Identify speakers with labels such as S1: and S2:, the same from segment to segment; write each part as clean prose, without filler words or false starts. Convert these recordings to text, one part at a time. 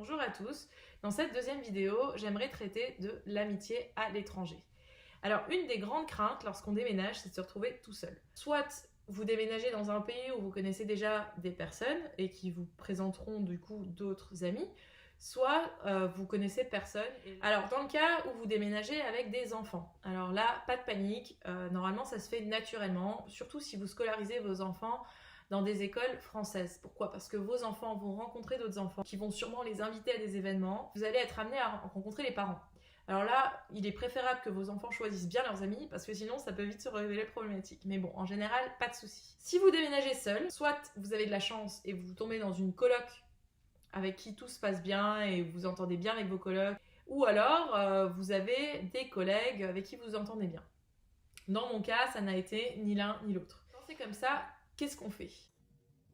S1: Bonjour à tous, dans cette deuxième vidéo, j'aimerais traiter de l'amitié à l'étranger. Alors, une des grandes craintes lorsqu'on déménage, c'est de se retrouver tout seul. Soit vous déménagez dans un pays où vous connaissez déjà des personnes et qui vous présenteront du coup d'autres amis, soit vous connaissez personne. Alors, dans le cas où vous déménagez avec des enfants, alors là, pas de panique, normalement ça se fait naturellement, surtout si vous scolarisez vos enfants dans des écoles françaises. Pourquoi? Parce que vos enfants vont rencontrer d'autres enfants qui vont sûrement les inviter à des événements. Vous allez être amené à rencontrer les parents. Alors là, il est préférable que vos enfants choisissent bien leurs amis parce que sinon ça peut vite se révéler problématique. Mais bon, en général, pas de souci. Si vous déménagez seul, soit vous avez de la chance et vous tombez dans une coloc avec qui tout se passe bien et vous entendez bien avec vos colocs, ou alors vous avez des collègues avec qui vous entendez bien. Dans mon cas, ça n'a été ni l'un ni l'autre. Quand c'est comme ça, qu'est-ce qu'on fait?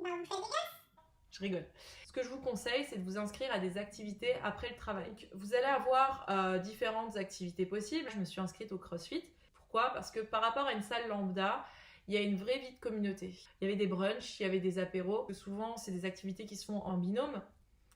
S2: Bah, vous faites des gosses.
S1: Je rigole. Ce que je vous conseille, c'est de vous inscrire à des activités après le travail. Vous allez avoir différentes activités possibles. Je me suis inscrite au CrossFit. Pourquoi? Parce que par rapport à une salle lambda, il y a une vraie vie de communauté. Il y avait des brunchs, il y avait des apéros. Souvent, c'est des activités qui se font en binôme.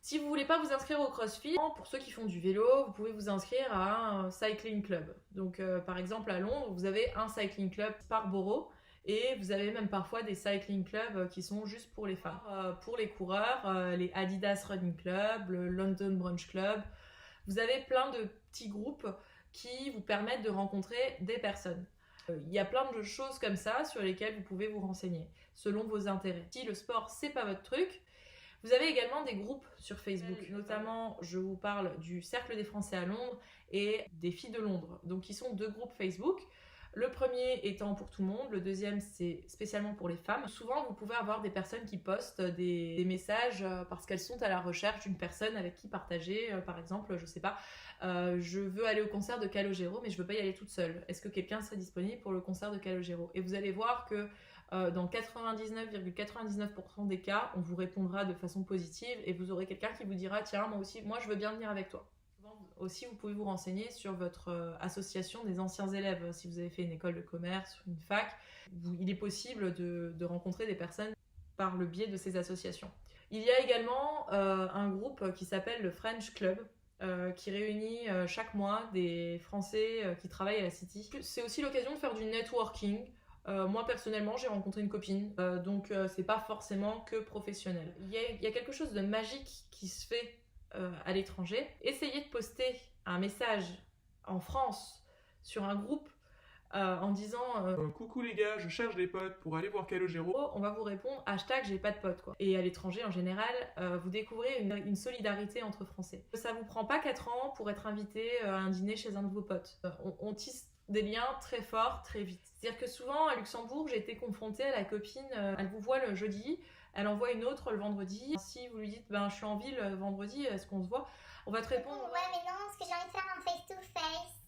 S1: Si vous voulez pas vous inscrire au CrossFit, pour ceux qui font du vélo, vous pouvez vous inscrire à un cycling club. Donc, par exemple, à Londres, vous avez un cycling club par borough. Et vous avez même parfois des cycling clubs qui sont juste pour les femmes. Pour les coureurs, les Adidas Running Club, le London Brunch Club. Vous avez plein de petits groupes qui vous permettent de rencontrer des personnes. Il y a plein de choses comme ça sur lesquelles vous pouvez vous renseigner, selon vos intérêts. Si le sport, c'est pas votre truc, vous avez également des groupes sur Facebook. Notamment, je vous parle du Cercle des Français à Londres et des Filles de Londres. Donc, qui sont deux groupes Facebook. Le premier étant pour tout le monde, le deuxième c'est spécialement pour les femmes. Souvent vous pouvez avoir des personnes qui postent des messages parce qu'elles sont à la recherche d'une personne avec qui partager, par exemple, je sais pas, je veux aller au concert de Calogero mais je veux pas y aller toute seule. Est-ce que quelqu'un serait disponible pour le concert de Calogero? Et vous allez voir que dans 99,99% des cas, on vous répondra de façon positive et vous aurez quelqu'un qui vous dira tiens moi aussi, moi je veux bien venir avec toi. Aussi, vous pouvez vous renseigner sur votre association des anciens élèves. Si vous avez fait une école de commerce ou une fac, il est possible de rencontrer des personnes par le biais de ces associations. Il y a également un groupe qui s'appelle le French Club, qui réunit chaque mois des Français qui travaillent à la City. C'est aussi l'occasion de faire du networking. Moi personnellement j'ai rencontré une copine, donc c'est pas forcément que professionnel. Il y a quelque chose de magique qui se fait à l'étranger. Essayez de poster un message en France sur un groupe en disant
S3: coucou les gars, je cherche des potes pour aller voir Calogero.
S1: on va vous répondre hashtag j'ai pas de potes quoi. Et à l'étranger en général, vous découvrez une solidarité entre Français. Ça vous prend pas 4 ans pour être invité à un dîner chez un de vos potes. On tisse des liens très forts, très vite. C'est-à-dire que souvent à Luxembourg, j'ai été confrontée à la copine, elle vous voit le jeudi, elle envoie une autre le vendredi. Si vous lui dites ben je suis en ville vendredi, est-ce qu'on se voit? On va te répondre
S2: Ouais, mais non, parce que j'ai envie de faire un face-to-face.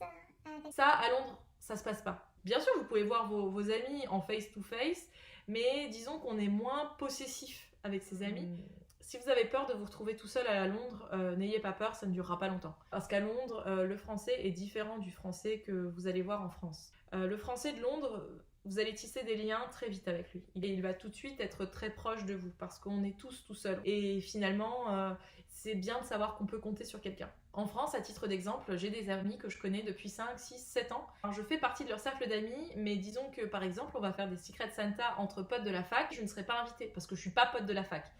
S1: ça à Londres, ça se passe pas. Bien sûr, vous pouvez voir vos amis en face-to-face, mais disons qu'on est moins possessif avec ses amis. Si vous avez peur de vous retrouver tout seul à Londres, n'ayez pas peur, ça ne durera pas longtemps. Parce qu'à Londres, le français est différent du français que vous allez voir en France. Le français de Londres, vous allez tisser des liens très vite avec lui. Il va tout de suite être très proche de vous parce qu'on est tous tout seuls. Et finalement, c'est bien de savoir qu'on peut compter sur quelqu'un. En France, à titre d'exemple, j'ai des amis que je connais depuis 5, 6, 7 ans. Alors, je fais partie de leur cercle d'amis, mais disons que par exemple, on va faire des Secret Santa entre potes de la fac. Je ne serai pas invitée parce que je suis pas pote de la fac.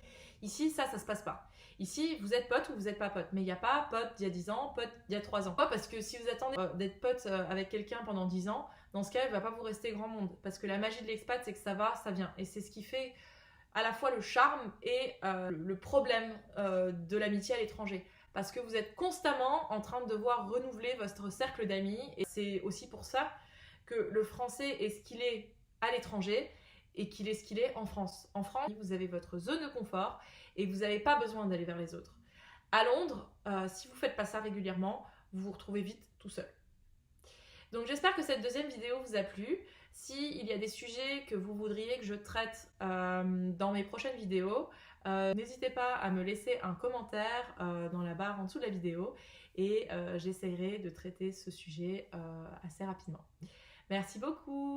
S1: Ici, ça se passe pas. Ici, vous êtes pote ou vous n'êtes pas pote. Mais il n'y a pas pote d'il y a 10 ans, pote d'il y a 3 ans. Pourquoi? Parce que si vous attendez d'être pote avec quelqu'un pendant 10 ans, dans ce cas, il ne va pas vous rester grand monde. Parce que la magie de l'expat, c'est que ça va, ça vient. Et c'est ce qui fait à la fois le charme et le problème de l'amitié à l'étranger. Parce que vous êtes constamment en train de devoir renouveler votre cercle d'amis. Et c'est aussi pour ça que le français est ce qu'il est à l'étranger et qu'il est ce qu'il est en France. En France, vous avez votre zone de confort et vous n'avez pas besoin d'aller vers les autres. À Londres, si vous ne faites pas ça régulièrement, vous vous retrouvez vite tout seul. Donc j'espère que cette deuxième vidéo vous a plu. S'il y a des sujets que vous voudriez que je traite dans mes prochaines vidéos, n'hésitez pas à me laisser un commentaire dans la barre en dessous de la vidéo et j'essaierai de traiter ce sujet assez rapidement. Merci beaucoup.